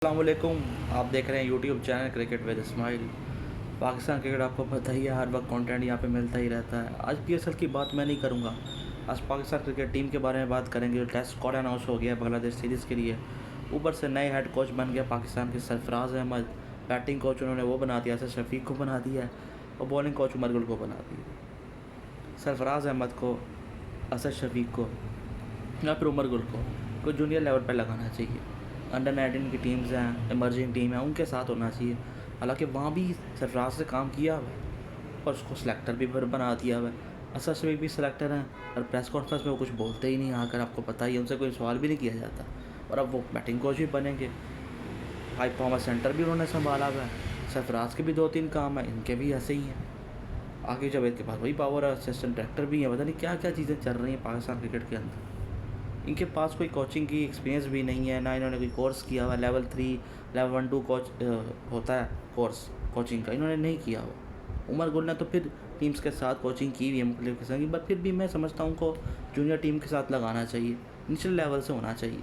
अस्सलाम वालेकुम। आप देख रहे हैं YouTube channel cricket with smile. Pakistan cricket आपको पता ही है, हर वक्त कंटेंट यहाँ पे मिलता ही रहता है। आज पीएसएल की बात मैं नहीं करूँगा, आज पाकिस्तान क्रिकेट टीम के बारे में बात करेंगे। जो टेस्ट स्क्वाड अनाउंस हो गया है बांग्लादेश सीरीज़ के लिए, ऊपर से नए हेड कोच बन गया पाकिस्तान के सरफराज अहमद। बैटिंग कोच उन्होंने वो बना दिया, असद शफीक को बना दिया है, और बॉलिंग कोच उमर गुल को बना दिया। सरफराज अहमद को, असद शफीक को या फिर उमर गुल को कोई जूनियर लेवल पर लगाना चाहिए। अंडर 19 की टीम्स हैं, इमर्जिंग टीम है, उनके साथ होना चाहिए। हालांकि वहाँ भी सरफराज से काम किया हुआ है और उसको सिलेक्टर भी फिर बना दिया हुआ है। असद शफीक भी सिलेक्टर हैं और प्रेस कॉन्फ्रेंस में वो कुछ बोलते ही नहीं आकर, आपको पता ही है, उनसे कोई सवाल भी नहीं किया जाता। और अब वो बैटिंग कोच भी बनेंगे। हाई पावर सेंटर भी उन्होंने संभाला हुआ है। सरफराज के भी 2-3 काम है, इनके भी ऐसे ही हैं। आगे जब इनके पास वही पावर है, असिस्टेंट डायरेक्टर भी है, पता नहीं क्या क्या चीज़ें चल रही हैं पाकिस्तान क्रिकेट के अंदर। इनके पास कोई कोचिंग की एक्सपीरियंस भी नहीं है, ना इन्होंने कोई कोर्स किया हुआ। लेवल 3 लेवल 1 2 कोच होता है कोर्स कोचिंग का, इन्होंने नहीं किया हुआ। उमर गुल ने तो फिर टीम्स के साथ कोचिंग की हुई है मुख्तलिफ किस्म की, बट फिर भी मैं समझता हूँ उनको जूनियर टीम के साथ लगाना चाहिए, निचले लेवल से होना चाहिए।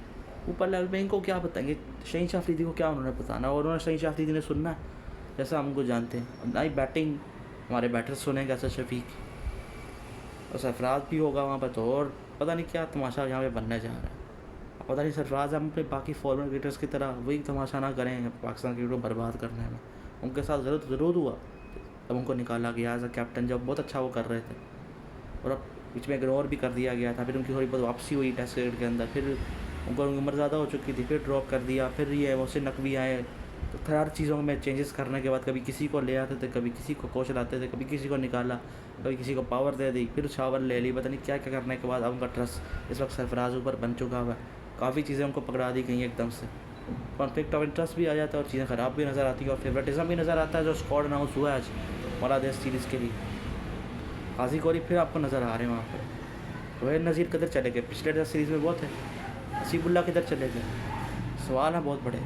ऊपर लेवल पे इनको क्या बताएंगे, शहीन शाह अफरीदी को क्या उन्होंने बताना, और उन्होंने शहीन शाह अफरीदी ने सुनना है जैसा हमको जानते हैं। ना ही बैटिंग हमारे बैटर्स सुनेंगे, असद शफीक और सरफराज भी होगा वहाँ पर, तो और पता नहीं क्या तमाशा यहाँ पे बनने जा रहा है। पता नहीं सरफराज हम अपने बाकी फॉरन क्रिकेटर्स की तरह वही तमाशा ना करें पाकिस्तान क्रिकेट को बर्बाद करने में। उनके साथ ज़रूर हुआ, तब उनको निकाला गया एज अ कैप्टन, जब बहुत अच्छा वो कर रहे थे, और अब बीच में इग्नोर भी कर दिया गया था। फिर उनकी थोड़ी बहुत वापसी हुई टेस्ट क्रिकेट के अंदर, फिर उनको उम्र ज़्यादा हो चुकी थी, फिर ड्रॉप कर दिया। फिर ये मोहसिन नकवी आए, तो हर चीज़ों में चेंजेस करने के बाद कभी किसी को ले आते थे, कभी किसी को कोच लाते थे, कभी किसी को निकाला, कभी किसी को पावर दे दी, फिर शावर ले ली, पता नहीं क्या क्या करने के बाद अब उनका ट्रस्ट इस वक्त सरफराज ऊपर बन चुका हुआ है। काफ़ी चीज़ें उनको पकड़ा दी गई एकदम से, कॉन्फ्लिक्ट ऑफ इंटरेस्ट भी आ जाता है और चीज़ें ख़राब भी नज़र आती है, और फेवरेटिज्म भी नज़र आता है। जो स्क्वाड अनाउंस हुआ है आज बांग्लादेश सीरीज़ के लिए, काजी कोरी फिर आपको नज़र आ रहे हैं वहाँ पर। रोहित नज़ीर किधर चले गए, पिछले टेस्ट सीरीज़ में बहुत है। हसीबुल्ला किधर चले गए, सवाल है बहुत बड़े।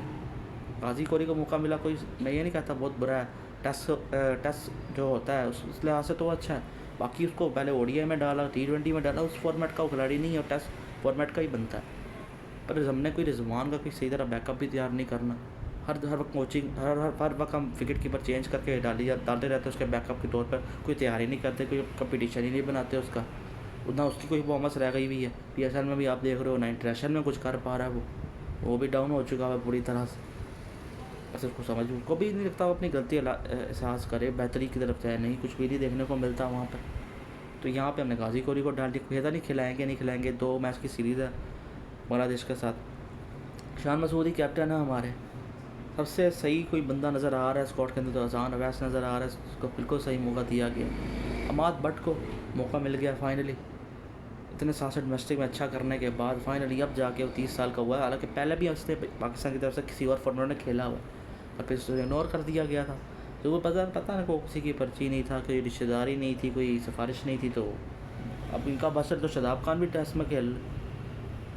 काजी कोरी को मौका मिला, कोई मैं ये नहीं कहता बहुत बुरा है। टेस्ट जो होता है उस लिहाज से तो अच्छा है, बाकी उसको पहले ओडीआई में डाला, T20 में डाला, उस फॉर्मेट का वो खिलाड़ी नहीं है, और टेस्ट फॉर्मेट का ही बनता है। पर हमने कोई रिजवान का कोई सही तरह बैकअप भी तैयार नहीं करना। हर वक्त कोचिंग हर वक्त हम विकेट कीपर चेंज करके डालते रहते हैं उसके बैकअप के तौर पर, कोई तैयारी नहीं करते, कोई कंपटीशन ही नहीं बनाते उसका। उतना उसकी कोई परफॉर्मेंस रह गई हुई है। पीएसएल में भी आप देख रहे हो ना, इंटरनेशनल में कुछ कर पा रहा है, वो भी डाउन हो चुका है पूरी तरह से। बस उसको समझ को भी नहीं लगता, वो अपनी गलती एहसास करे, बेहतरी की तरफ जाए, नहीं कुछ भी नहीं देखने को मिलता वहाँ पर। तो यहाँ पे हमने गाजी कोरी को डाल दिया, पता नहीं खिलाएंगे नहीं खिलाएंगे। 2 मैच की सीरीज़ है बांग्लादेश के साथ। शान मसूदी कैप्टन है हमारे, सबसे सही कोई बंदा नज़र आ रहा है स्क्वाड के अंदर, तो अजान अवैस नज़र आ रहा है, उसको बिल्कुल सही मौका दिया गया। अमाद भट्ट को मौका मिल गया फाइनली, इतने साल से डोमेस्टिक में अच्छा करने के बाद फाइनली अब जाके वो 30 साल का हुआ है। हालांकि पहले भी उसने पाकिस्तान की तरफ से किसी और फॉर्मेट में खेला हुआ, और फिर उसको इग्नोर कर दिया गया था। तो वो पता ना को किसी की पर्ची नहीं था, कोई रिश्तेदारी नहीं थी, कोई सिफारिश नहीं थी। तो अब इनका बसर तो शादाब खान भी टेस्ट में खेल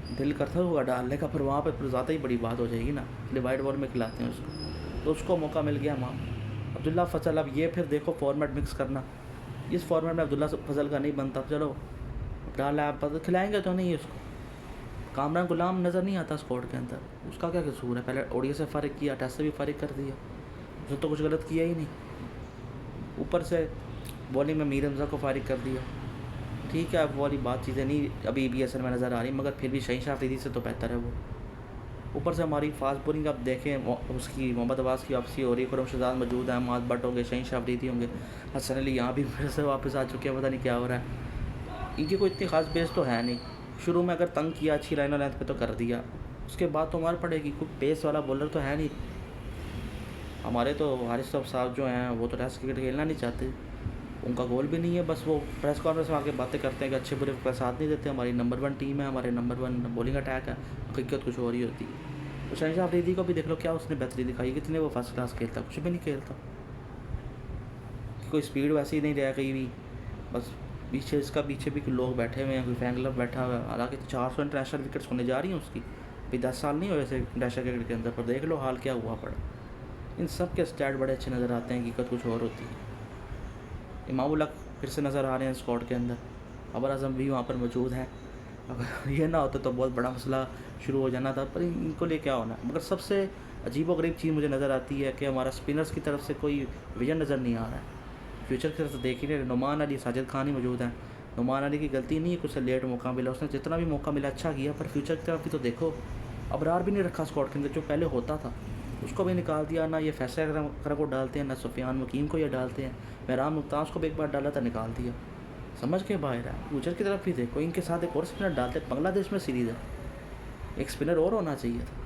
दिल करता होगा डालने का, फिर वहाँ पर फिर ज़्यादा ही बड़ी बात हो जाएगी ना, इसलिए वाइट बॉल में खिलाते हैं उसको, तो उसको मौका मिल गया वहाँ। अब्दुल्ला फजल, अब ये फिर देखो फॉर्मेट मिक्स करना, इस फॉर्मेट में अब्दुल्ला फजल का नहीं बनता, चलो डाला आप खिलाएंगे तो नहीं उसको। कामरान गुलाम नज़र नहीं आता स्क्वाड के अंदर, उसका क्या कसूर है, पहले ओडीआई से फ़ारिग किया, टेस्ट से भी फ़ारिग कर दिया, उसने तो कुछ गलत किया ही नहीं। ऊपर से बॉलिंग में मीर हमज़ा को फ़ारिग कर दिया। ठीक है, अब वाली बात चीज़ें नहीं अभी BSL में नज़र आ रही, मगर फिर भी शहीन शाह अफरीदी से तो बेहतर है वो। ऊपर से हमारी फास्ट बॉलिंग अब देखें, उसकी मोहम्मद अब्बास की वापसी हो रही है, खुरम शहजाद मौजूद है, अमाद भट्ट होंगे, शहीन शाह अफरीदी होंगे, हसन अली यहाँ भी फिर से वापस आ चुके हैं, पता नहीं क्या हो रहा है। इनकी कोई इतनी खास बेस तो है नहीं, शुरू में अगर तंग किया अच्छी लाइन और लेंथ पे तो कर दिया, उसके बाद तो मार पड़ेगी। कोई पेस वाला बॉलर तो है नहीं हमारे। तो हारिस साहब जो हैं वो तो टेस्ट क्रिकेट खेलना नहीं चाहते, उनका गोल भी नहीं है, बस वो प्रेस कॉन्फ्रेंस में आके बातें करते हैं कि अच्छे बुरे का साथ नहीं देते, हमारी नंबर 1 टीम है, हमारे नंबर 1 बॉलिंग अटैक है, हकीकत कुछ और ही होती है। तो शहीन शाह अफरीदी को भी देख लो क्या उसने बेहतरी दिखाई, कितने वो फर्स्ट क्लास खेलता, कुछ भी नहीं खेलता, कोई स्पीड वैसे ही नहीं रह गई हुई, बस पीछे इसका पीछे भी लोग बैठे हुए हैं, कोई फैंगलर बैठा हुआ है। हालांकि 400 इंटरनेशनल विकेट्स होने जा रही हैं उसकी, अभी 10 साल नहीं हुए वैसे इंटरनेशनल क्रिकेट के अंदर, पर देख लो हाल क्या हुआ पड़ा। इन सब के स्टैट बड़े अच्छे नज़र आते हैं, हकीकत कुछ और होती है। इमामुल हक फिर से नज़र आ रहे हैं स्क्वाड के अंदर, बाबर आजम भी वहाँ पर मौजूद हैं। अगर ये ना होता तो बहुत बड़ा मसला शुरू हो जाना था, पर इनको लिए क्या होना। मगर सबसे अजीबोगरीब चीज़ मुझे नज़र आती है कि हमारा स्पिनर्स की तरफ से कोई विजन नज़र नहीं आ रहा है। फ्यूचर की तरफ से देख ही नहीं रहे। नुमान अली, साजिद खान ही मौजूद हैं। नुमान अली की गलती नहीं है कि उसे लेट मौका मिला, उसने जितना भी मौका मिला अच्छा किया, पर फ्यूचर की तरफ भी तो देखो। अबरार भी नहीं रखा स्क्वाड के अंदर, जो पहले होता था उसको भी निकाल दिया। ना ये फैसला अकरम को डालते हैं, ना सुफियान वकीम को ये डालते हैं। महरान मुमताज़ को भी एक बार डाला था, निकाल दिया। समझ के बाहर है। फ्यूचर की तरफ भी देखो, इनके साथ एक और स्पिनर डालते। बांग्लादेश में सीरीज़ है, एक स्पिनर और होना चाहिए था।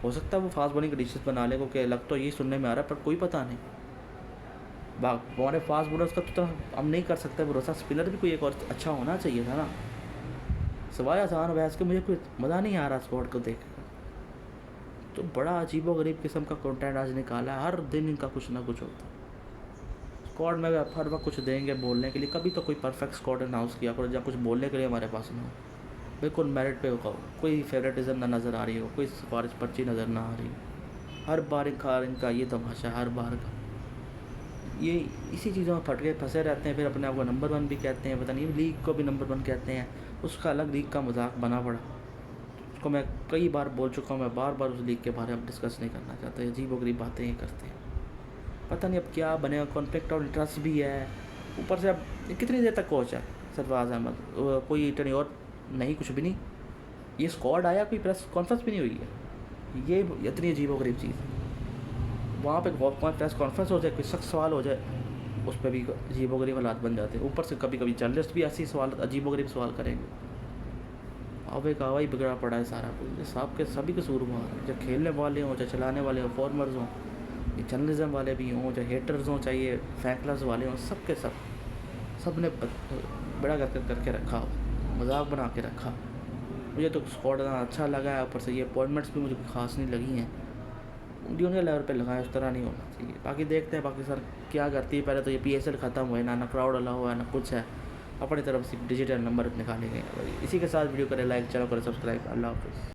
हो सकता है वो फास्ट बॉलिंग कंडीशन बना ले, क्योंकि लग तो यही सुनने में आ रहा है, पर कोई पता नहीं। हमारे फास्ट बॉलर्स का तो हम नहीं कर सकते भरोसा। स्पिनर भी कोई एक और अच्छा होना चाहिए था ना। सवाए आसान बहस के मुझे कोई मज़ा नहीं आ रहा स्क्वाड को देख कर। तो बड़ा अजीबो गरीब किस्म का कंटेंट आज निकाला है। हर दिन इनका कुछ ना कुछ होता है। स्क्वाड में हर वक्त कुछ देंगे बोलने के लिए, कभी तो कोई परफेक्ट स्क्वाड अनाउंस किया करो जहाँ कुछ बोलने के लिए हमारे पास ना हो। बिल्कुल मेरिट पे हो, कोई फेवरेटिज्म ना नज़र आ रही हो, कोई सिफारिश पर्ची नज़र ना आ रही हो। हर बार इनका ये तमाशा, हर बार का ये इसी चीज़ों में फट के फंसे रहते हैं। फिर अपने आप को नंबर 1 भी कहते हैं, पता नहीं लीग को भी नंबर 1 कहते हैं। उसका अलग लीग का मजाक बना पड़ा। उसको मैं कई बार बोल चुका हूँ, मैं बार बार उस लीग के बारे में डिस्कस नहीं करना चाहता। अजीबोगरीब बातें ही करते हैं। पता नहीं अब क्या बनेगा। कॉन्फ्लिक्ट ऑफ इंटरेस्ट भी है ऊपर से। अब कितनी देर तक कोच है सरफराज अहमद, कोई टर्न और नहीं, कुछ भी नहीं। ये स्क्वाड आया, कोई प्रेस कॉन्फ्रेंस भी नहीं हुई है। ये इतनी अजीबोगरीब चीज़ है। वहाँ पे प्रेस कॉन्फ्रेंस हो जाए, कोई सख्त सवाल हो जाए, उस पर भी अजीबोगरीब हालात बन जाते हैं। ऊपर से कभी कभी जर्नलिस्ट भी ऐसी सवाल अजीबोगरीब सवाल करेंगे। अब एक हवा ही बिगड़ा पड़ा है सारा कुछ। ये सब के सभी कसूरवार हैं, चाहे खेलने वाले हों, चाहे चलाने वाले हों, फॉर्मर्स हों, ये जर्नलिज्म वाले भी हों, चाहे हेटर्स हों, चाहे ये फैंकलर्स वाले हों, सब के सब ने बड़ा करके रखा, मजाक बना के रखा। मुझे तो स्क्वाड अच्छा लगा है। ऊपर से ये अपॉइंटमेंट्स भी मुझे खास नहीं लगी हैं। जूनियर लेवल पे लगाए, उस तरह नहीं होना चाहिए। बाकी देखते हैं पाकिस्तान क्या करती है। पहले तो ये PSL ख़त्म हुआ है ना क्राउड अला हुआ है ना कुछ है। अपनी तरफ से डिजिटल नंबर निकाले गए। इसी के साथ वीडियो करें लाइक, चैनल करें सब्सक्राइब। अल्लाह हाफ़िज़।